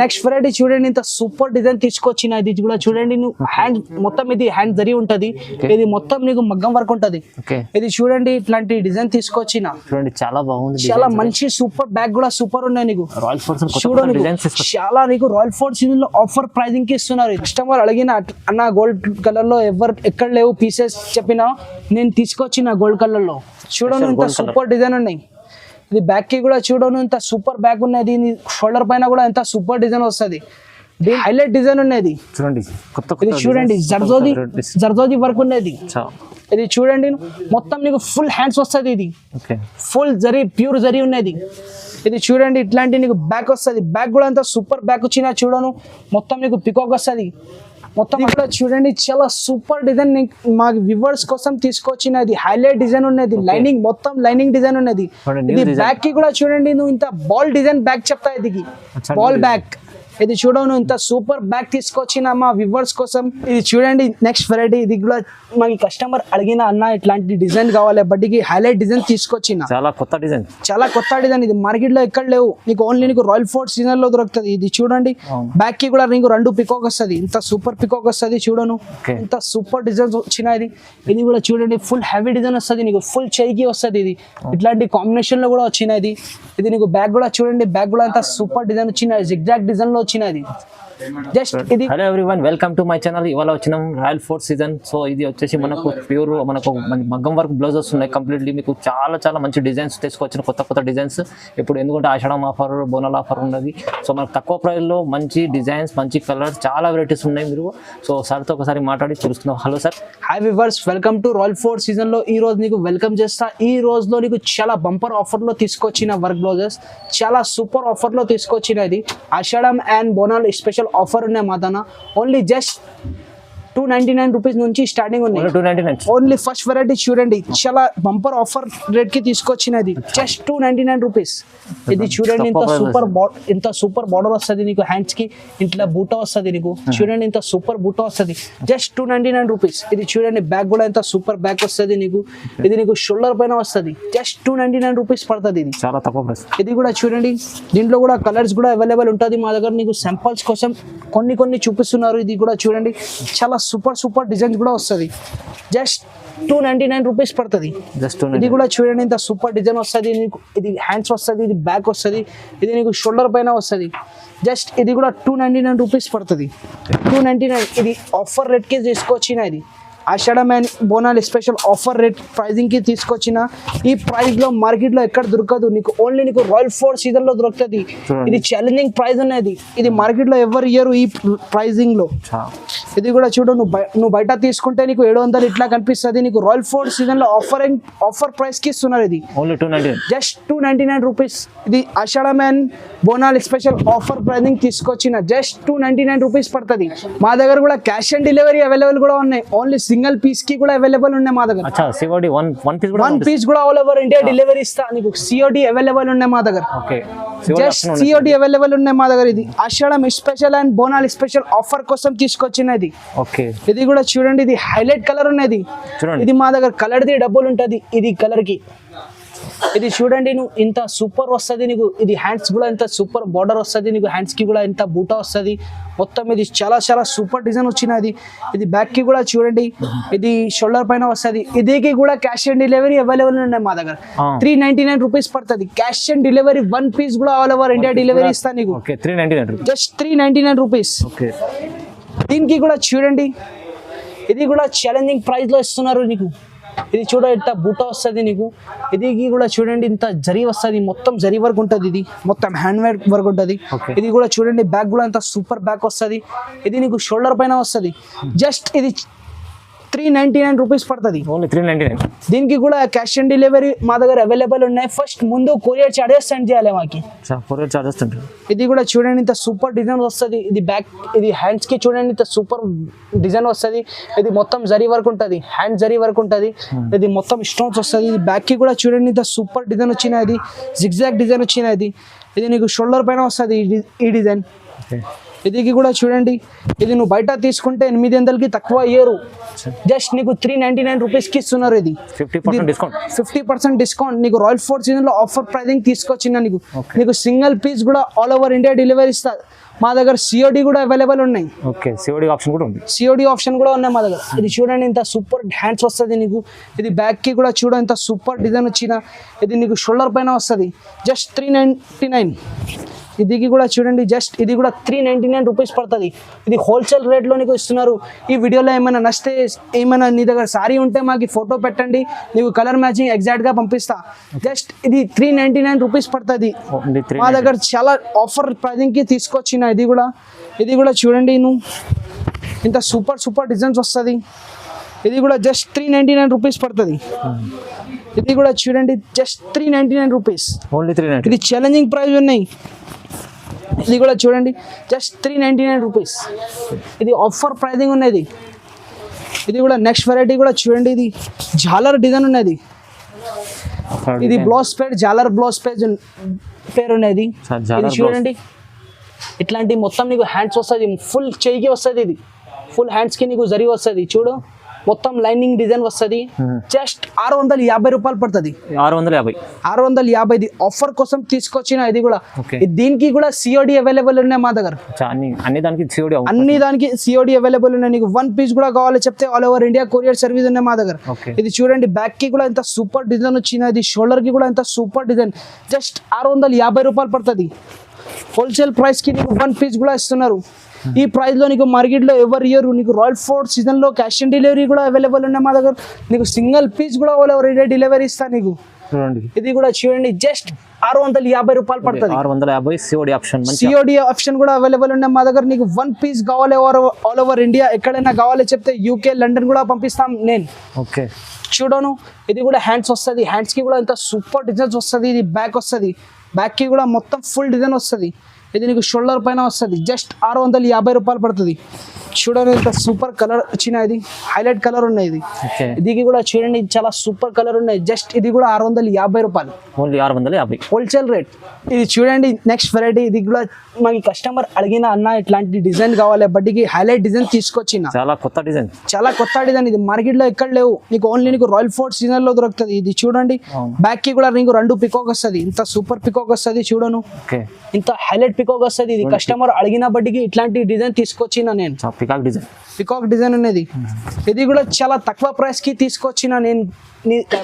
Next variety చూడండి, ఇంత super design తీసుకొచ్చిన ఇది కూడా చూడండి. నువ్వు హ్యాండ్ మొత్తం ఇది హ్యాండ్ జరి ఉంటది, ఇది మొత్తం నీకు మగ్గం వర్క్ ఉంటది. ఇది చూడండి ఇట్లాంటి డిజైన్ తీసుకొచ్చిన చూడండి, చాలా బాగుంది. చాలా మంచి సూపర్ బ్యాగ్ కూడా సూపర్ ఉన్నాయి నీకు. చూడండి చాలా నీకు రాయల్ ఫోర్డ్ సీజన్ లో ఆఫర్ ప్రైజింగ్ కి ఇస్తున్నారు. కస్టమర్ అడిగిన అన్న గోల్డ్ కలర్ లో ఎక్కడ లేవు పీసెస్ చెప్పినా నేను తీసుకొచ్చిన గోల్డ్ కలర్ లో. చూడండి ఇంత సూపర్ డిజైన్ ఉన్నాయి. ఇది బ్యాక్ కి కూడా చూడను ఇంత సూపర్ బ్యాగ్ ఉన్నది. షోల్డర్ పైన కూడా ఎంత సూపర్ డిజైన్ వస్తుంది. హైలైట్ డిజైన్ ఉన్నది చూడండి. ఇది చూడండి జర్దోది వర్క్ ఉన్నది. ఇది చూడండి మొత్తం నీకు ఫుల్ హ్యాండ్స్ వస్తుంది. ఇది ఫుల్ జరీ ప్యూర్ జరీ ఉన్నది. ఇది చూడండి ఇట్లాంటి నీకు బ్యాక్ వస్తుంది. బ్యాక్ కూడా అంత సూపర్ బ్యాక్ వచ్చినా చూడను మొత్తం నీకు పికాక్ వస్తుంది. మొత్తం కూడా చూడండి చాలా సూపర్ డిజైన్ మా వ్యూవర్స్ కోసం తీసుకొచ్చిన ఇది హైలైట్ డిజైన్ ఉన్నది. లైనింగ్ మొత్తం లైనింగ్ డిజైన్ ఉన్నది. ఇది బ్యాక్ కి కూడా చూడండి నువ్వు ఇంత బాల్ డిజైన్ బ్యాక్ చెప్తా. ఇది బాల్ బ్యాక్ ఇది చూడను ఇంత సూపర్ బ్యాగ్ తీసుకొచ్చిన మా వ్యూవర్స్ కోసం. ఇది చూడండి నెక్స్ట్ వెరైటీ. ఇది కూడా మాకు కస్టమర్ అడిగిన అన్న ఇట్లాంటి డిజైన్ కావాలి బట్టికి హైలైట్ డిజైన్ తీసుకొచ్చిన చాలా కొత్త డిజైన్. ఇది మార్కెట్ లో ఎక్కడ లేవు నీకు, ఓన్లీ నీకు రాయల్ ఫోర్డ్ సీజన్ లో దొరుకుతుంది. ఇది చూడండి బ్యాక్ కి కూడా నీకు 2 పికాక్ వస్తుంది. ఇంత సూపర్ పికాక్ వస్తుంది చూడను. ఇంత సూపర్ డిజైన్ వచ్చిన ఇది కూడా చూడండి ఫుల్ హెవీ డిజైన్ వస్తుంది నీకు. ఫుల్ చెయ్యికి వస్తుంది. ఇది ఇట్లాంటి కాంబినేషన్ లో కూడా వచ్చినది. ఇది నీకు బ్యాగ్ కూడా చూడండి, బ్యాగ్ కూడా అంత సూపర్ డిజైన్ వచ్చిన జిగ్జాగ్ డిజైన్ లో వచ్చినది. Hello everyone, welcome to my channel. ఇవాళ వచ్చినాం రాయల్ ఫోర్డ్ సీజన్. సో ఇది వచ్చేసి మనకు ప్యూర్ మనకు మగ్గం వర్క్ బ్లౌజెస్ ఉన్నాయి కంప్లీట్లీ. మీకు చాలా మంచి డిజైన్స్ తీసుకొచ్చిన కొత్త డిజైన్స్. ఇప్పుడు ఎందుకంటే ఆషాఢం ఆఫర్, బోనాల ఆఫర్ ఉన్నది. సో మనకు తక్కువ ప్రైస్లో మంచి డిజైన్స్, మంచి కలర్స్, చాలా వెరైటీస్ ఉన్నాయి. మీరు సో సార్తో ఒకసారి మాట్లాడి చూస్తున్నాం. Hello sir. Hi viewers, welcome to royal ford season లో. ఈ రోజు నీకు వెల్కమ్ చేస్తా. ఈ రోజులో నీకు చాలా బంపర్ ఆఫర్ లో తీసుకొచ్చిన వర్క్ బ్లౌజెస్, చాలా సూపర్ ఆఫర్ లో తీసుకొచ్చిన ఇది Ashadham and Bonal special offer ఉన్నాయి మా దాన. ఓన్లీ జస్ట్ 299 రూపీస్ నుంచి స్టార్టింగ్ ఉన్నాయి. ఓన్లీ ఫస్ట్ వెరైటీ చూడండి చాలా బంపర్ ఆఫర్ రేట్ కి తీసుకొచ్చినది. Just 299 rupees. ఇది చూడండి ఇంత సూపర్ బార్డర్ వస్తుంది నీకు. హ్యాండ్స్ కి ఇంట్లో బూటా వస్తుంది నీకు. చూడండి ఇంత సూపర్ బూటా వస్తుంది. Just 299 rupees. ఇది చూడండి బ్యాగ్ కూడా ఎంత సూపర్ బ్యాగ్ వస్తుంది నీకు. ఇది నీకు షోల్డర్ పైన వస్తుంది. జస్ట్ 299 రూపీస్ పడుతుంది. ఇది చాలా తక్కువ ప్రైస్. ఇది కూడా చూడండి దీంట్లో కూడా కలర్స్ కూడా అవైలబుల్ ఉంటుంది మా దగ్గర. నీకు శాంపుల్స్ కోసం కొన్ని చూపిస్తున్నారు. ఇది కూడా చూడండి చాలా సూపర్ డిజైన్స్ కూడా వస్తుంది. జస్ట్ 299 రూపీస్ పడుతుంది. ఇది కూడా చూడండి ఇంత సూపర్ డిజైన్ వస్తుంది నీకు. ఇది హ్యాండ్స్ వస్తుంది, ఇది బ్యాక్ వస్తుంది, ఇది నీకు షోల్డర్ పైన వస్తుంది. జస్ట్ ఇది కూడా 299 రూపీస్ పడుతుంది. 299. ఇది ఆఫర్ రేట్ కి తీసుకొచ్చిన ఇది Ashadham and Bonal special offer rate pricing కి తీసుకొచ్చిన. ఈ ప్రైస్ లో మార్కెట్ లో ఎక్కడ దొరకదు నీకు. ఓన్లీ నీకు రాయల్ ఫోర్డ్ సీజన్ లో దొరుకుతుంది. ఇది ఛాలెంజింగ్ ప్రైస్ ఉన్నది. ఇది మార్కెట్ లో ఎవరు ఇయర్ ఈ ప్రైజింగ్ లో. ఇది కూడా చూడు, నువ్వు బయట తీసుకుంటే నీకు 700 ఇట్లా కనిపిస్తుంది. నీకు రాయల్ ఫోర్డ్ సీజన్ లో ఆఫర్ ప్రైస్ కి ఇస్తున్నారు. ఇది జస్ట్ 299 రూపీస్. ఇది Ashadham and Bonal special offer pricing తీసుకొచ్చిన. జస్ట్ 299 రూపీస్ పడుతుంది. మా దగ్గర కూడా క్యాష్ ఆన్ డెలివరీ అవైలబుల్ కూడా ఉన్నాయి. ఓన్లీ సింగిల్ పీస్ కి కూడా అవైలబుల్ ఉన్నాయి మా దగ్గర. వన్ పీస్ కూడా ఆల్ ఓవర్ ఇండియా డెలివరీ ఇస్తా నీకు. సిఓడి అవైలబుల్ ఉన్నాయి మా దగ్గర. జస్ట్ సిఓడి అవైలబుల్ ఉన్నాయి మా దగ్గర. ఇది Ashadham special and Bonal special offer కోసం తీసుకొచ్చినది. ఇది కూడా చూడండి ఇది హైలైట్ కలర్ ఉన్నది. ఇది మా దగ్గర కలర్ ది డబ్బులు ఉంటది. ఇది కలర్ కి ఇది చూడండి నువ్వు ఇంత సూపర్ వస్తుంది నీకు. ఇది హ్యాండ్స్ కూడా ఇంత సూపర్ బార్డర్ వస్తుంది నీకు. హ్యాండ్స్ కి కూడా ఇంత బూటా వస్తుంది మొత్తం. ఇది చాలా సూపర్ డిజైన్ వచ్చినది. ఇది బ్యాక్ కి కూడా చూడండి, ఇది షోల్డర్ పైన వస్తుంది. ఇదికి కూడా క్యాష్ ఆన్ డెలివరీ అవైలబుల్ ఉన్నాయి మా దగ్గర. 399 రూపీస్ పడుతుంది. క్యాష్ ఆన్ డెలివరీ 1 పీస్ కూడా ఆల్ ఓవర్ ఇండియా డెలివరీ ఇస్తా నీకు. Just 399 rupees. దీనికి కూడా చూడండి ఇది కూడా ఛాలెంజింగ్ ప్రైస్ లో ఇస్తున్నారు నీకు. ఇది చూడ ఇంత బూటా వస్తుంది నీకు. ఇది కూడా చూడండి ఇంత జరీ వస్తుంది, మొత్తం జరీ వర్క్ ఉంటుంది. ఇది మొత్తం హ్యాండ్ మేడ్ వర్క్ ఉంటుంది. ఇది కూడా చూడండి బ్యాక్ కూడా ఇంత సూపర్ బ్యాక్ వస్తుంది. ఇది నీకు షోల్డర్ పైన వస్తుంది. జస్ట్ ఇది 399 రూపీస్ పడుతుంది. దీనికి కూడా క్యాష్ ఆన్ డెలివరీ మా దగ్గర అవైలబుల్ ఉన్నాయి. ఫస్ట్ ముందు కొరియర్ చార్జెస్ సెండ్ చేయాలి మాకి. ఇది కూడా చూడండి ఇంత సూపర్ డిజైన్ వస్తుంది. ఇది బ్యాక్, ఇది హ్యాండ్స్ కి చూడండి ఇంత సూపర్ డిజైన్ వస్తుంది. ఇది మొత్తం జరీ వర్క్ ఉంటుంది, హ్యాండ్ జరీ వర్క్ ఉంటుంది. ఇది మొత్తం స్టోన్స్ వస్తుంది. ఇది బ్యాక్ కి కూడా చూడండి ఇంత సూపర్ డిజైన్ వచ్చినది. జిగ్జాగ్ డిజైన్ వచ్చినది. ఇది నీకు షోల్డర్ పైన వస్తుంది ఈ డిజైన్. ఇది కూడా చూడండి, ఇది నువ్వు బయట తీసుకుంటే 800కి తక్కువ ఇయ్యరు. జస్ట్ నీకు 399 రూపీస్ కి ఇస్తున్నారు. ఇది 50% డిస్కౌంట్ నీకు. రాయల్ ఫోర్డ్ సీజన్ లో ఆఫర్ ప్రైజింగ్ తీసుకొచ్చిన నీకు. నీకు సింగిల్ పీస్ కూడా ఆల్ ఓవర్ ఇండియా డెలివరీ ఇస్తా. మా దగ్గర సిఓడి కూడా అవైలబుల్ ఉన్నాయి. ఓకే, సిఓడి ఆప్షన్ కూడా ఉంది. సిఓడి ఆప్షన్ కూడా ఉన్నాయి మా దగ్గర. ఇది చూడండి ఇంత సూపర్ హ్యాండ్స్ వస్తుంది నీకు. ఇది బ్యాక్ కి కూడా చూడ ఇంత సూపర్ డిజైన్ వచ్చిన. ఇది నీకు షోల్డర్ పైన వస్తుంది. జస్ట్ 399. ఇదికి కూడా చూడండి, జస్ట్ ఇది కూడా 399 రూపీస్ పడుతుంది. ఇది హోల్సేల్ రేట్లో నీకు ఇస్తున్నారు. ఈ వీడియోలో ఏమైనా నచ్చితే, ఏమైనా నీ దగ్గర సారీ ఉంటే మాకు ఫోటో పెట్టండి, నీకు కలర్ మ్యాచింగ్ ఎగ్జాక్ట్గా పంపిస్తా. జస్ట్ ఇది 399 రూపీస్ పడుతుంది. మా దగ్గర చాలా ఆఫర్ ప్రైజింగ్కి తీసుకొచ్చిన. ఇది కూడా చూడండి, నువ్వు ఇంత సూపర్ డిజైన్స్ వస్తుంది. ఇది కూడా జస్ట్ 399 రూపీస్ పడుతుంది. ఇది కూడా చూడండి, జస్ట్ 399 రూపీస్. ఓన్లీ 399. ఇది ఛాలెంజింగ్ ప్రైస్ ఉన్నాయి. ఇది కూడా చూడండి, జస్ట్ 399 రూపీస్. ఇది ఆఫర్ ప్రైజింగ్ ఉన్నది. ఇది కూడా నెక్స్ట్ వెరైటీ కూడా చూడండి, ఇది జాలర్ డిజైన్ ఉన్నది. ఇది బ్లౌజ్ పేర్, జాలర్ బ్లౌజ్ పేరు ఉన్నది. ఇది చూడండి, ఇట్లాంటి మొత్తం నీకు హ్యాండ్స్ వస్తుంది, ఫుల్ చేయికి వస్తుంది. ఇది ఫుల్ హ్యాండ్స్కి నీకు జరి వస్తుంది. చూడు, మొత్తం లైనింగ్ డిజైన్ వస్తుంది. జస్ట్ 650 రూపాయలు పడుతుంది. 650 ఆఫర్ కోసం తీసుకొచ్చిన. ఇది కూడా దీనికి కూడా సిఓడి అవైలబుల్ ఉన్నాయి మా దగ్గర. అన్ని దానికి సిఓడి అవైలబుల్ ఉన్నాయి. నీకు 1 పీస్ కూడా కావాలి చెప్తే all over India courier service ఉన్నాయి మా దగ్గర. ఇది చూడండి, బ్యాక్ కి కూడా ఇంత సూపర్ డిజైన్ వచ్చినది. షోల్డర్ కి కూడా ఇంత సూపర్ డిజైన్. జస్ట్ 650 రూపాయలు పడుతుంది. హోల్సేల్ ప్రైస్ కి నీకు 1 పీస్ కూడా ఇస్తున్నారు. ఈ ప్రైస్ లో నీకు మార్కెట్ లో ఎవరి ఇయర్ నీకు రాయల్ ఫోర్ట్ సీజన్ లో క్యాష్ ఆన్ డెలివరీ కూడా అవైలబుల్ ఉన్నాయి మా దగ్గర. నీకు సింగిల్ పీస్ కూడా ఆల్ ఓవర్ ఇండియా డెలివరీ ఇస్తా నీకు. ఇది కూడా చూడండి, జస్ట్ 650 రూపాయలు పడుతుంది. 650 సిఓడి ఆప్షన్ కూడా అవైలబుల్ ఉన్నాయి మా దగ్గర. నీకు 1 పీస్ కావాలి ఆల్ ఓవర్ ఇండియా, ఎక్కడైనా కావాలి చెప్తే యూకే, లండన్ కూడా పంపిస్తాం నేను. ఓకే, చూడను, ఇది కూడా హ్యాండ్స్ వస్తుంది. హ్యాండ్స్ కి కూడా ఇంత సూపర్ డిజైన్స్ వస్తుంది. ఇది బ్యాక్ వస్తుంది. బ్యాక్ కి కూడా మొత్తం ఫుల్ డిజైన్ వస్తుంది. ఇది నీకు షోల్డర్ పైన వస్తుంది. జస్ట్ 650 రూపాయలు పడుతుంది. చూడండి, ఇంత సూపర్ కలర్ వచ్చిన. ఇది హైలైట్ కలర్ ఉన్నాయి. ఇది కూడా చూడండి, చాలా సూపర్ కలర్ ఉన్నాయి. జస్ట్ ఇది కూడా 650 రూపాయలు. Only 650 wholesale rate. ఇది చూడండి, నెక్స్ట్ వెరైటీ. ఇది కూడా మాకు కస్టమర్ అడిగిన, అన్న ఇట్లాంటి డిజైన్ కావాలి, బట్టికి హైలైట్ డిజైన్ తీసుకొచ్చిన. చాలా కొత్త డిజైన్. ఇది మార్కెట్ లో ఎక్కడ లేవు. నీకు ఓన్లీ నీకు రాయల్ ఫోర్ట్ సీజన్ లో దొరుకుతుంది. ఇది చూడండి, బ్యాక్ కి కూడా నీకు 2 పికాక్ వస్తుంది. ఇంత సూపర్ పికాక్ వస్తుంది. చూడను, ఇంత హైలైట్ పికాక్ వస్తుంది. ఇది కస్టమర్ అడిగిన బట్టికి ఇట్లాంటి డిజైన్ తీసుకొచ్చిన నేను. పికాక్ డిజైన్ అనేది. ఇది కూడా చాలా తక్కువ ప్రైస్ కి తీసుకొచ్చిన నేను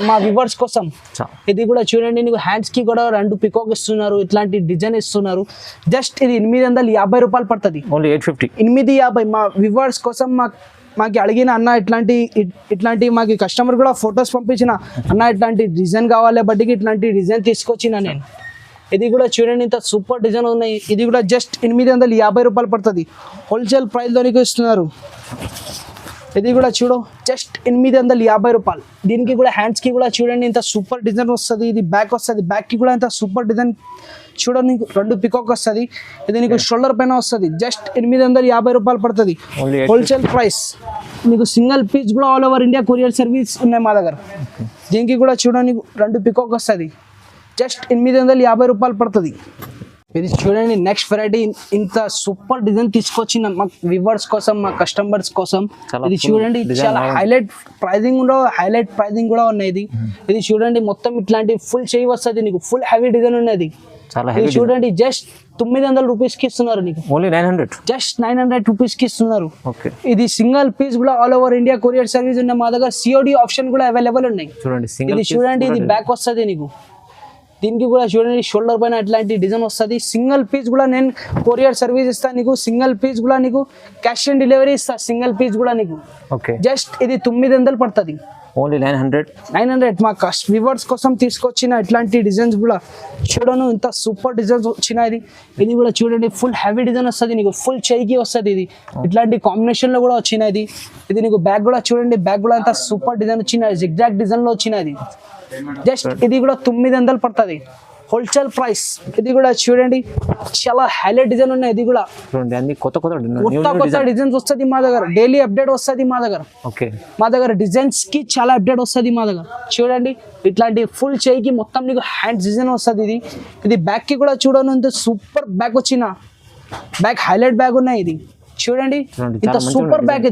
మా వ్యూవర్స్ కోసం. ఇది కూడా చూడండి, నీకు హ్యాండ్స్ కి కూడా 2 పికాక్ ఇస్తున్నారు. ఇట్లాంటి డిజైన్ ఇస్తున్నారు. జస్ట్ ఇది 850 రూపాయలు పడుతుంది. 850 మా వ్యూవర్స్ కోసం. మాకు అడిగిన, అన్న ఇట్లాంటి మాకు కస్టమర్ కూడా ఫొటోస్ పంపించిన, అన్న ఇట్లాంటి డిజైన్ కావాలి బట్టికి ఇట్లాంటి డిజైన్ తీసుకొచ్చిన నేను. ఇది కూడా చూడండి, ఇంత సూపర్ డిజైన్ ఉన్నాయి. ఇది కూడా జస్ట్ 850 రూపాయలు పడుతుంది. హోల్సేల్ ప్రైస్ లో నీకు ఇస్తున్నారు. ఇది కూడా చూడు, జస్ట్ 850 రూపాయలు. దీనికి కూడా హ్యాండ్స్ కి కూడా చూడండి, ఇంత సూపర్ డిజైన్ వస్తుంది. ఇది బ్యాక్ వస్తుంది. బ్యాక్ కి కూడా ఇంత సూపర్ డిజైన్ చూడండి, నీకు 2 పికాక్ వస్తుంది. ఇది నీకు షోల్డర్ పైన వస్తుంది. జస్ట్ 850 రూపాయలు పడుతుంది. Wholesale price. నీకు సింగిల్ పీస్ కూడా all over India courier service ఉన్నాయి మా దగ్గర. దీనికి కూడా చూడండి, నీకు 2 పికాక్ వస్తుంది. జస్ట్ 850 రూపాయలు పడుతుంది. ఇది చూడండి, నెక్స్ట్ వెరైటీ. ఇంత సూపర్ డిజైన్ తీసుకొచ్చిన మా వ్యూవర్స్ కోసం, మా కస్టమర్స్ కోసం. ఇది చూడండి, చాలా హైలైట్ ప్రైజింగ్ కూడా ఉన్నాయి. ఇది చూడండి, మొత్తం ఇట్లాంటి ఫుల్ చేయి వస్తుంది. నీకు ఫుల్ హెవీ డిజైన్ ఉన్నది. ఇది చూడండి, జస్ట్ 900 రూపీస్ కి ఇస్తున్నారు నీకు. ఓన్లీ 900. జస్ట్ 900 రూపీస్ కి ఇస్తున్నారు. ఇది సింగిల్ పీస్ కూడా all over India courier service ఉన్నాయి మా దగ్గర. సిఓడి ఆప్షన్ కూడా అవైలబుల్ ఉన్నాయి. ఇది చూడండి, ఇది బ్యాక్ వస్తుంది నీకు. దీనికి కూడా చూడండి, షోల్డర్ పైన ఇట్లాంటి డిజైన్ వస్తుంది. సింగిల్ పీస్ కూడా నేను కొరియర్ సర్వీస్ ఇస్తాను నీకు. సింగిల్ పీస్ కూడా నీకు క్యాష్ ఆన్ డెలివరీ ఇస్తా. సింగిల్ పీస్ కూడా నీకు. జస్ట్ ఇది 900 పడుతుంది. ఓన్లీ 900. మా వ్యూవర్స్ కోసం తీసుకొచ్చిన ఇట్లాంటి డిజైన్స్ కూడా చూడను, ఇంత సూపర్ డిజైన్స్ వచ్చిన. ఇది కూడా చూడండి, ఫుల్ హెవీ డిజైన్ వస్తుంది నీకు. ఫుల్ చేయికి వస్తుంది. ఇది ఇట్లాంటి కాంబినేషన్ లో కూడా వచ్చినది. ఇది నీకు బ్యాక్ కూడా చూడండి, బ్యాక్ కూడా ఇంత సూపర్ డిజైన్ వచ్చిన, జిగ్జాగ్ డిజైన్ లో వచ్చినది. జస్ట్ ఇది కూడా 900 పడుతుంది. Wholesale price. ఇది కూడా చూడండి, చాలా హైలైట్ డిజైన్ ఉన్నాయి. ఇది కూడా కొత్త డిజైన్స్ వస్తుంది మా దగ్గర. డైలీ అప్డేట్ వస్తుంది మా దగ్గర. మా దగ్గర డిజైన్స్ కి చాలా అప్డేట్ వస్తుంది మా దగ్గర. చూడండి, ఇట్లాంటి ఫుల్ చేయికి మొత్తం నీకు హ్యాండ్ డిజైన్ వస్తుంది. ఇది బ్యాక్ కి కూడా చూడండి, ఇంత సూపర్ బ్యాక్ వచ్చిన. బ్యాక్ హైలైట్ బ్యాగ్ ఉన్నాయి. ఇది చూడండి, ఇంత సూపర్ బ్యాగ్.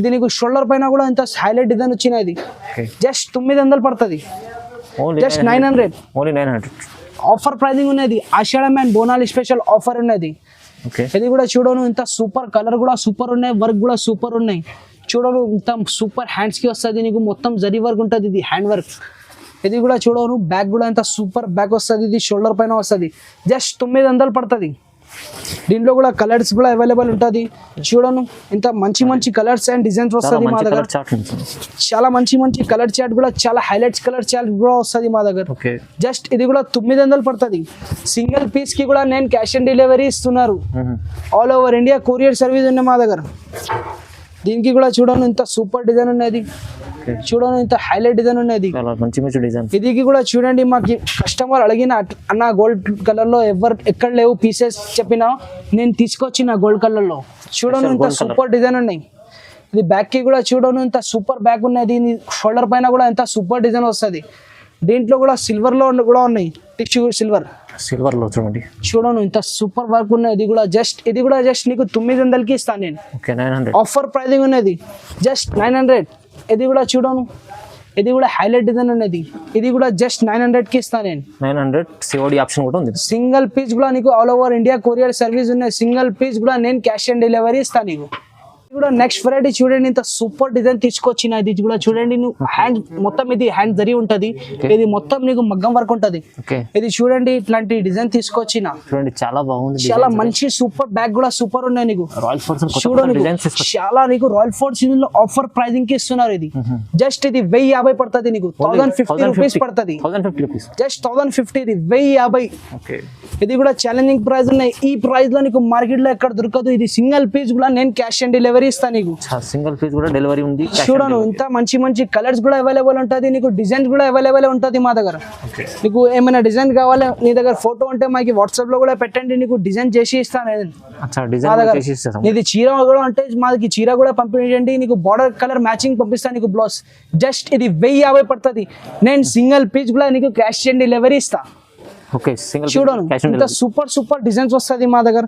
ఇది నీకు షోల్డర్ పైన కూడా ఇంత హైలైట్ డిజైన్ వచ్చిన. ఇది జస్ట్ 900 పడుతుంది. జస్ట్ 900. ఆఫర్ ప్రైజింగ్ ఉన్నది. ఆషాఢం అండ్ బోనాలు స్పెషల్ ఆఫర్ ఉన్నది. ఓకే ఇది కూడా చూడను ఇంత సూపర్ కలర్ కూడా సూపర్ ఉన్నాయి, వర్క్ కూడా సూపర్ ఉన్నాయి. చూడను ఇంత సూపర్ హ్యాండ్స్ కి వస్తుంది నీకు, మొత్తం జరీ వర్క్ ఉంటుంది, ఇది హ్యాండ్ వర్క్. ఇది కూడా చూడను బ్యాక్ కూడా ఎంత సూపర్ బ్యాక్ వస్తుంది, ఇది షోల్డర్ పైన వస్తుంది, జస్ట్ 900 పడుతుంది. దీంట్లో కూడా కలర్స్ కూడా అవైలబుల్ ఉంటుంది. చూడను ఇంత మంచి మంచి కలర్స్ అండ్ డిజైన్స్ వస్తుంది మా దగ్గర. చాలా మంచి మంచి కలర్ చార్ట్ కూడా, చాలా హైలైట్స్ కలర్ చార్ట్ కూడా వస్తుంది మా దగ్గర. జస్ట్ ఇది కూడా 900 పడుతుంది. సింగిల్ పీస్ కి కూడా నేను క్యాష్ ఆన్ డెలివరీ ఇస్తున్నారు. All over India courier service ఉంది మా దగ్గర. దీనికి కూడా చూడను ఇంత సూపర్ డిజైన్ ఉన్నది, చూడను ఇంత హైలైట్ డిజైన్ ఉన్నది, మంచి మంచి డిజైన్. ఇది కూడా చూడండి, మాకు కస్టమర్ అడిగిన అన్న గోల్డ్ కలర్ లో ఎక్కడ లేవు పీసెస్ చెప్పినా నేను తీసుకొచ్చిన గోల్డ్ కలర్ లో. చూడను ఇంత సూపర్ డిజైన్ ఉన్నాయి. ఇది బ్యాక్ కి కూడా చూడను ఇంత సూపర్ బ్యాక్ ఉన్నది, షోల్డర్ పైన కూడా ఎంత సూపర్ డిజైన్ వస్తుంది. దీంట్లో కూడా సిల్వర్ లో కూడా ఉన్నాయి, టిష్యూ సిల్వర్ లో చూడండి. చూడను ఇంత సూపర్ వర్క్ ఉన్నది. ఇది కూడా జస్ట్ నీకు 900కి ఇస్తాను నేను. 900 ఆఫర్ ప్రైజింగ్ ఉన్నది, జస్ట్ 900. ఇది కూడా చూడను, ఇది కూడా హైలైట్ డిజైన్ ఉన్నది, ఇది కూడా జస్ట్ 900కి ఇస్తాను నేను. 900 సిఓడి ఆప్షన్ కూడా ఉంది. సింగిల్ పీస్ కూడా నీకు all over India courier service ఉన్నాయి. సింగిల్ పీస్ కూడా నేను క్యాష్ ఆన్ డెలివరీ ఇస్తాను నీకు. ఇది కూడా నెక్స్ట్ వెరైటీ చూడండి, ఇంత సూపర్ డిజైన్ తీసుకొచ్చిన. ఇది కూడా చూడండి, నువ్వు హ్యాండ్ మొత్తం ఇది హ్యాండ్ జరీ ఉంటది, ఇది మొత్తం నీకు మగ్గం వర్క్ ఉంటది. ఇది చూడండి ఇట్లాంటి డిజైన్ తీసుకొచ్చిన, చూడండి చాలా బాగుంది, చాలా మంచి సూపర్ బ్యాగ్ కూడా సూపర్ ఉన్నాయి నీకు. రాయల్ ఫోర్స్ చూడండి చాలా నీకు రాయల్ ఫోర్స్ లో ఆఫర్ ప్రైజింగ్ కి ఇస్తున్నారు. ఇది జస్ట్ ఇది 1050 పడుతుంది నీకు, 1050 రూపీస్ పడుతుంది, జస్ట్ 1050. ఇది 1050. ఇది కూడా ఛాలెంజింగ్ ప్రైస్ ఉన్నాయి. ఈ ప్రైస్ లో నీకు మార్కెట్ లో ఎక్కడ దొరకదు. ఇది సింగిల్ పీస్ కూడా నేను క్యాష్ ఆన్ డెలివరీ ఇస్తాను నీకు. సింగిల్ పీస్ కూడా డెలివరీ ఉంది. చూడను ఇంత మంచి మంచి కలర్స్ కూడా అవైలబుల్ ఉంటుంది నీకు, డిజైన్స్ కూడా అవైలబుల్ ఉంటుంది మా దగ్గర. నీకు ఏమైనా డిజైన్ కావాలి, నీ దగ్గర ఫోటో ఉంటే మాకు వాట్సాప్ లో కూడా పెట్టండి, నీకు డిజైన్ చేసి ఇస్తాను. ఇది చీర కూడా అంటే మాది చీర కూడా పంపించండి, నీకు బార్డర్ కలర్ మ్యాచింగ్ పంపిస్తాను నీకు బ్లౌజ్. జస్ట్ ఇది 1050 పడుతుంది. నేను సింగిల్ పీస్ కూడా నీకు క్యాష్ ఆన్ డెలివరీ ఇస్తా. చూడను ఇంత సూపర్ డిజైన్స్ వస్తుంది మా దగ్గర.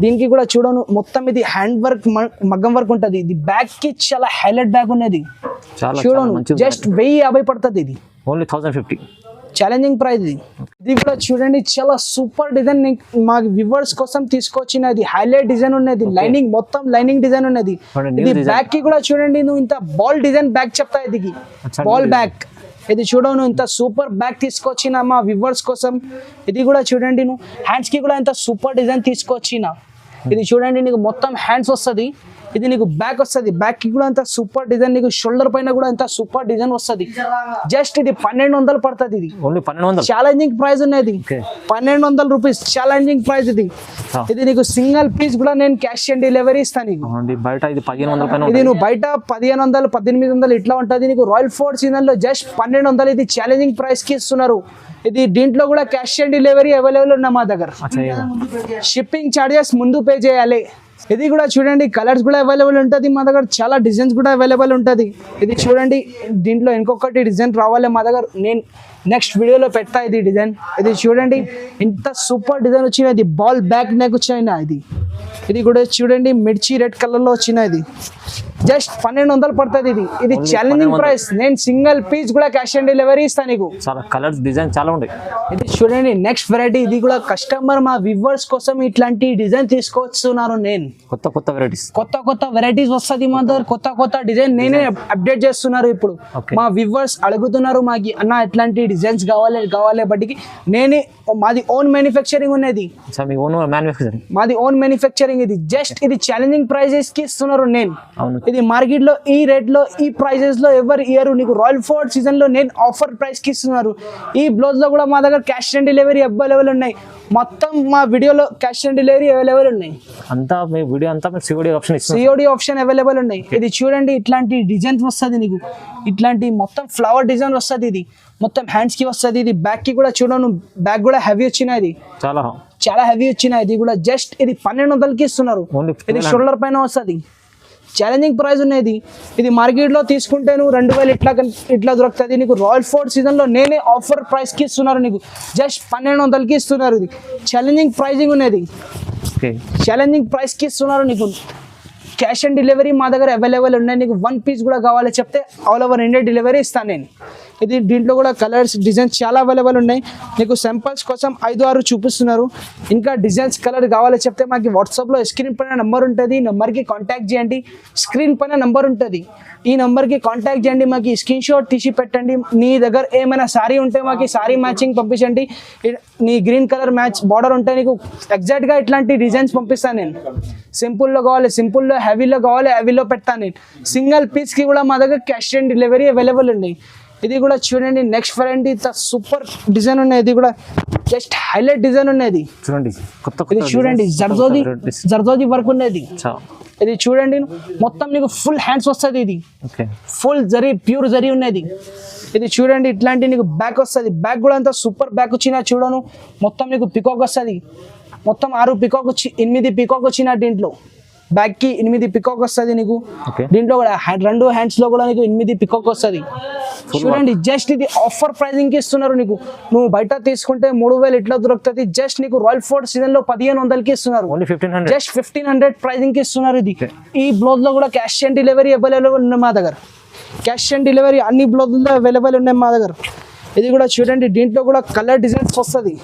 దీనికి కూడా చూడను మొత్తం ఇది హ్యాండ్ వర్క్ మగ్గం వర్క్ ఉంటది. ఇది బ్యాగ్ కి చాలా హైలైట్ బ్యాగ్ ఉన్నది. చూడను జస్ట్ 1050 పడుతుంది. ఇది ఓన్లీ 1050 ఛాలెంజింగ్ ప్రైస్. ఇది కూడా చూడండి చాలా సూపర్ డిజైన్ మా వ్యూవర్స్ కోసం తీసుకొచ్చినది. హైలైట్ డిజైన్ ఉన్నది, లైనింగ్ మొత్తం లైనింగ్ డిజైన్ ఉన్నది. ఇది బ్యాగ్ కి కూడా చూడండి, నువ్వు ఇంత బాల్ డిజైన్ బ్యాగ్ చెప్తా, ఇది బాల్ బ్యాగ్. ఇది చూడను ఇంత సూపర్ బ్యాగ్ తీసుకొచ్చిన మా వ్యూవర్స్ కోసం. ఇది కూడా చూడండి, నువ్వు హ్యాండ్స్ కి కూడా ఇంత సూపర్ డిజైన్ తీసుకొచ్చిన. ఇది చూడండి నీకు మొత్తం హ్యాండ్స్ వస్తుంది, ఇది నీకు బ్యాక్ వస్తుంది, బ్యాక్ కి కూడా అంత సూపర్ డిజైన్, నీకు షోల్డర్ పైన కూడా ఎంత సూపర్ డిజైన్ వస్తుంది. జస్ట్ ఇది 1200 పడుతుంది. ఇది ఛాలెంజింగ్ ప్రైస్ ఉన్నది, 1200 రూపీస్ ఛాలెంజింగ్ ప్రైస్. ఇది నీకు సింగిల్ పీస్ కూడా నేను క్యాష్ ఆన్ డెలివరీ ఇస్తాను నీకు. బయట ఇది 1500, ఇది నువ్వు బయట 1500 1800 ఇట్లా ఉంటుంది. నీకు రాయల్ ఫోర్ట్ సీజన్ లో జస్ట్ 1200. ఇది ఛాలెంజింగ్ ప్రైస్ కి ఇస్తున్నారు. ఇది దీంట్లో కూడా క్యాష్ ఆన్ డెలివరీ అవైలబుల్ ఉన్న మా దగ్గర. షిప్పింగ్ చార్జెస్ ముందు పే చేయాలి. ఇది కూడా చూడండి కలర్స్ కూడా అవైలబుల్ ఉంటుంది మా దగ్గర, చాలా డిజైన్స్ కూడా అవైలబుల్ ఉంటుంది. ఇది చూడండి దీంట్లో ఇంకొకటి డిజైన్ రావాలి మా దగ్గర, నేను నెక్స్ట్ వీడియోలో పెడతా ఇది డిజైన్. ఇది చూడండి ఇంత సూపర్ డిజైన్ వచ్చిన, ఇది బాల్ బ్యాక్ నెక్ వచ్చిన. ఇది కూడా చూడండి మిర్చి రెడ్ కలర్ లో వచ్చిన. ఇది జస్ట్ 1200 పడుతుంది. ఇది ఛాలెంజింగ్ ప్రైస్. నేను సింగిల్ పీస్ కూడా క్యాష్ ఆన్ డెలివరీ ఇస్తాను నీకు. చాలా కలర్స్ డిజైన్ చాలా ఉంటాయి. ఇది చూడండి నెక్స్ట్ వెరైటీ. ఇది కూడా కస్టమర్ మా వ్యూవర్స్ కోసం ఇట్లాంటి డిజైన్ తీసుకొస్తున్నారు. నేను కొత్త వెరైటీస్ వస్తుంది మా దగ్గర, కొత్త డిజైన్ నేనే అప్డేట్ చేస్తున్నారు. ఇప్పుడు మా వ్యూవర్స్ అడుగుతున్నారు మాకి అన్న ఇట్లాంటి డిజైన్స్ కావాలి బట్టికి నేనే మాది ఓన్ మ్యానుఫ్యాక్చరింగ్ ఉన్నది. మాది ఓన్ మ్యానుఫ్యాక్చరింగ్. ఇది జస్ట్ ఇది ఛాలెంజింగ్ ప్రైజెస్ కి ఇస్తున్నారు నేను. ఇది మార్కెట్ లో ఈ రేట్ లో ఈ ప్రైజెస్ లో ఎవరు ఇయర్ నీకు రాయల్ ఫోర్ట్ సీజన్ లో నేను ఆఫర్ ప్రైస్ కి ఇస్తున్నారు. ఈ బ్లౌజ్ లో కూడా మా దగ్గర క్యాష్ ఆన్ డెలివరీ అవైలబుల్ ఉన్నాయి. మొత్తం మా వీడియోలో క్యాష్ ఆన్ డెలివరీ అవైలబుల్ ఉన్నాయి. అంతా మీ వీడియో అంతా సిఓడి ఆప్షన్ అవైలబుల్ ఉన్నాయి. ఇది చూడండి ఇట్లాంటి డిజైన్స్ వస్తుంది నీకు, ఇట్లాంటి మొత్తం ఫ్లవర్ డిజైన్ వస్తుంది. ఇది మొత్తం హ్యాండ్స్ కి వస్తుంది. ఇది బ్యాక్ కి కూడా చూడను, బ్యాక్ కూడా హెవీ వచ్చిన, ఇది చాలా హెవీ వచ్చిన. ఇది కూడా జస్ట్ ఇది 1200కి ఇస్తున్నారు. ఇది షోల్డర్ పైన వస్తుంది. ఛాలెంజింగ్ ప్రైస్ ఉన్నది. ఇది మార్కెట్ లో తీసుకుంటే నువ్వు 2000 ఇట్లా దొరుకుతుంది. నీకు రాయల్ ఫోర్ట్ సీజన్ లో నేనే ఆఫర్ ప్రైస్ కి ఇస్తున్నారు నీకు, జస్ట్ 1200కి ఇస్తున్నారు. ఇది ఛాలెంజింగ్ ప్రైజింగ్ ఉన్నది, ఛాలెంజింగ్ ప్రైస్ కి ఇస్తున్నారు నీకు. క్యాష్ ఆన్ డెలివరీ మా దగ్గర అవైలబుల్ ఉన్నాయి. నీకు 1 పీస్ కూడా కావాలి చెప్తే ఆల్ ఓవర్ ఇండియా డెలివరీ ఇస్తాను నేను. ఇది దీంట్లో కూడా కలర్స్ డిజైన్స్ చాలా అవైలబుల్ ఉన్నాయి. మీకు సింపుల్స్ కోసం 5-6 చూపిస్తున్నారు. ఇంకా డిజైన్స్ కలర్ కావాలో చెప్తే మాకు వాట్సాప్లో స్క్రీన్ పైన నెంబర్ ఉంటుంది, నెంబర్కి కాంటాక్ట్ చేయండి. స్క్రీన్ పైన నెంబర్ ఉంటుంది, ఈ నెంబర్కి కాంటాక్ట్ చేయండి. మాకు స్క్రీన్ షాట్ తీసి పెట్టండి. నీ దగ్గర ఏమైనా సారీ ఉంటే మాకు సారీ మ్యాచింగ్ పంపించండి. నీ గ్రీన్ కలర్ మ్యాచ్ బార్డర్ ఉంటే నీకు ఎగ్జాక్ట్గా ఇట్లాంటి డిజైన్స్ పంపిస్తాను నేను. సింపుల్లో కావాలి సింపుల్లో, హెవీలో కావాలి హెవీలో పెడతాను నేను. సింగిల్ పీస్కి కూడా మా దగ్గర క్యాష్ ఆన్ డెలివరీ అవైలబుల్ ఉంది. ఇది కూడా చూడండి, నెక్స్ట్ వెరైటీ సూపర్ డిజైన్ ఉన్నాయి. ఇది కూడా జస్ట్ హైలైట్ డిజైన్ ఉన్నది. చూడండి ఇది చూడండి, జర్దోజీ వర్క్ ఉన్నది. ఇది చూడండి, మొత్తం నీకు ఫుల్ హ్యాండ్స్ వస్తుంది. ఇది ఫుల్ జరీ, ప్యూర్ జరీ ఉన్నది. ఇది చూడండి, ఇట్లాంటి నీకు బ్యాక్ వస్తుంది. బ్యాక్ కూడా అంతా సూపర్ బ్యాక్ వచ్చిన చూడను. మొత్తం నీకు పికాక్ వస్తుంది. మొత్తం 6 పికాక్ వచ్చి 8 పికాక్ వచ్చిన దీంట్లో. బ్యాక్ కి 8 పికాక్ వస్తుంది నీకు. దీంట్లో కూడా 2 హ్యాండ్స్ లో కూడా నీకు 8 పికాక్ వస్తుంది. చూడండి, జస్ట్ ఇది ఆఫర్ ప్రైజింగ్ కి ఇస్తున్నారు నీకు. నువ్వు బయట తీసుకుంటే 3000 ఇట్లా దొరుకుతుంది. జస్ట్ నీకు రాయల్ ఫోర్ట్ సీజన్ లో 1500 ఇస్తున్నారు. జస్ట్ 1500 ప్రైజింగ్ కి ఇస్తున్నారు. ఇది ఈ బ్లౌజ్ లో కూడా క్యాష్ ఆన్ డెలివరీ అవైలబుల్ ఉన్నాయి మా దగ్గర. క్యాష్ ఆన్ డెలివరీ అన్ని బ్లౌజ్ లో అవైలబుల్ ఉన్నాయి మా దగ్గర. ఇది కూడా చూడండి, దీంట్లో కూడా కలర్ డిజైన్స్ వస్తుంది.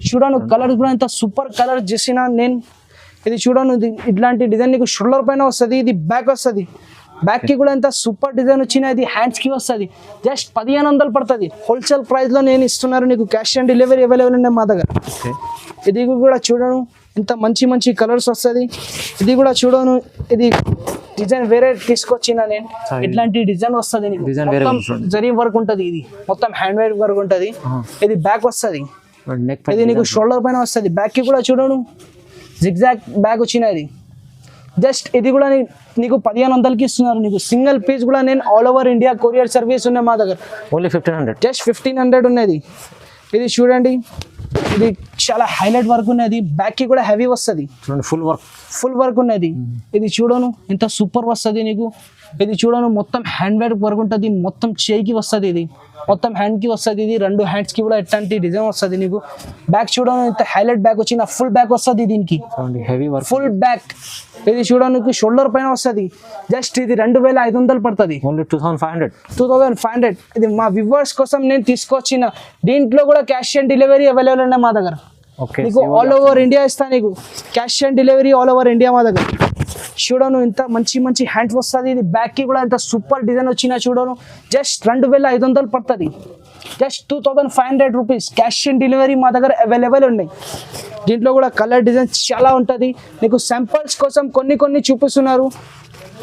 చూడను కలర్ కూడా ఎంత సూపర్ కలర్ చేసిన నేను. ఇది చూడను, ఇట్లాంటి డిజైన్ నీకు షోల్డర్ పైన వస్తుంది. ఇది బ్యాక్ వస్తుంది. బ్యాక్ కి కూడా ఎంత సూపర్ డిజైన్ వచ్చిన. ఇది హ్యాండ్స్ కి వస్తుంది. జస్ట్ 1500 పడుతుంది. హోల్సేల్ ప్రైస్ లో నేను ఇస్తున్నారు నీకు. క్యాష్ ఆన్ డెలివరీ అవైలబుల్ ఉన్నాయి మా దగ్గర. ఇది కూడా చూడను, ఇంత మంచి మంచి కలర్స్ వస్తుంది. ఇది కూడా చూడను, ఇది డిజైన్ వేరే తీసుకొచ్చిన నేను. ఇట్లాంటి డిజైన్ వస్తుంది నీకు. జరీ వర్క్ ఉంటుంది. ఇది మొత్తం హ్యాండ్ మేడ్ వర్క్ ఉంటుంది. ఇది బ్యాక్ వస్తుంది. ఇది నీకు షోల్డర్ పైన వస్తుంది. బ్యాక్ కి కూడా చూడను జిగ్జాగ్ బ్యాగ్ వచ్చినది. జస్ట్ ఇది కూడా నీకు 1500 ఇస్తున్నారు నీకు. సింగిల్ పీస్ కూడా నేను all over India courier service ఉన్నాయి మా దగ్గర. ఓన్లీ 1500. జస్ట్ 1500 ఉన్నది. ఇది చూడండి, ఇది చాలా హైలైట్ వర్క్ ఉన్నది. బ్యాక్ కి కూడా హెవీ వస్తుంది. ఫుల్ వర్క్ ఉన్నది. ఇది చూడను ఎంత సూపర్ వస్తుంది నీకు. ఇది చూడను, మొత్తం హ్యాండ్ మేడ్ వర్క్ ఉంటుంది. మొత్తం చేయికి వస్తుంది. ఇది మొత్తం హ్యాండ్ కి వస్తుంది. ఇది 2 హ్యాండ్స్ కి కూడా ఎట్లాంటి డిజైన్ వస్తుంది నీకు. బ్యాక్ చూడను ఇంత హైలైట్ బ్యాక్ వచ్చిన. ఫుల్ బ్యాక్ వస్తుంది దీనికి, ఫుల్ బ్యాక్. ఇది చూడడానికి షోల్డర్ పైన వస్తుంది. జస్ట్ ఇది 2500 పడుతుంది. 2500. ఇది మా వ్యూవర్స్ కోసం నేను తీసుకొచ్చిన. దీంట్లో కూడా క్యాష్ ఆన్ డెలివరీ అవైలబుల్ ఉన్నాయి మా దగ్గర. నీకు ఆల్ ఓవర్ ఇండియా ఇస్తా నీకు. Cash on delivery all over India మా దగ్గర. చూడను ఇంత మంచి మంచి హ్యాండ్స్ వస్తుంది. ఇది బ్యాక్ కి కూడా ఎంత సూపర్ డిజైన్ వచ్చినా చూడను. జస్ట్ 2500 పడుతుంది. Just 2500 rupees. Cash on delivery మా దగ్గర అవైలబుల్ ఉన్నాయి. దీంట్లో కూడా కలర్ డిజైన్స్ చాలా ఉంటుంది నీకు. శాంపుల్స్ కోసం కొన్ని చూపిస్తున్నారు.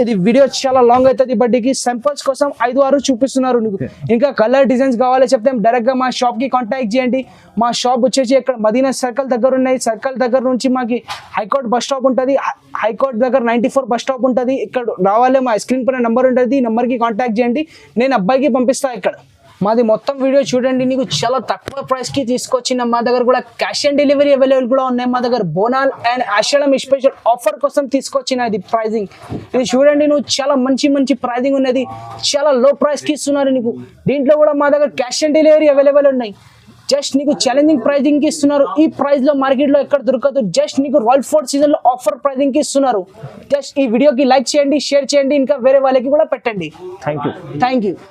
ఇది వీడియో చాలా లాంగ్ అవుతుంది. బడ్డీకి శాంపుల్స్ కోసం 5-6 చూపిస్తున్నారు నీకు. ఇంకా కలర్ డిజైన్స్ కావాలో చెప్తే డైరెక్ట్ గా మా షాప్ కి కాంటాక్ట్ చేయండి. మా షాప్ వచ్చేసి ఇక్కడ మదీనా సర్కిల్ దగ్గర ఉన్నాయి. సర్కిల్ దగ్గర నుంచి మాకి హైకోర్ట్ బస్ స్టాప్ ఉంటుంది. హైకోర్ట్ దగ్గర 94 బస్ స్టాప్ ఉంటుంది. ఇక్కడ రావాలి, మా స్క్రీన్ పైన నెంబర్ ఉంటుంది. ఈ నెంబర్కి కాంటాక్ట్ చేయండి. నేను అబ్బాయికి పంపిస్తాను. ఇక్కడ మాది మొత్తం వీడియో చూడండి. నీకు చాలా తక్కువ ప్రైస్ కి తీసుకొచ్చిన. మా దగ్గర కూడా క్యాష్ ఆన్ డెలివరీ అవైలబుల్ కూడా ఉన్నాయి మా దగ్గర. బోనాల్ అండ్ ఆషాఢం స్పెషల్ ఆఫర్ కోసం తీసుకొచ్చిన ఇది ప్రైజింగ్. ఇది చూడండి, నువ్వు చాలా మంచి ప్రైజింగ్ ఉన్నది. చాలా లో ప్రైస్ కి ఇస్తున్నారు నీకు. దీంట్లో కూడా మా దగ్గర క్యాష్ ఆన్ డెలివరీ అవైలబుల్ ఉన్నాయి. జస్ట్ నీకు ఛాలెంజింగ్ ప్రైజింగ్ కి ఇస్తున్నారు. ఈ ప్రైస్ లో మార్కెట్ లో ఎక్కడ దొరకదు. జస్ట్ నీకు రాయల్ ఫోర్ట్ సీజన్ లో ఆఫర్ ప్రైజింగ్ కి ఇస్తున్నారు. జస్ట్ ఈ వీడియోకి లైక్ చేయండి, షేర్ చేయండి, ఇంకా వేరే వాళ్ళకి కూడా పెట్టండి. Thank you.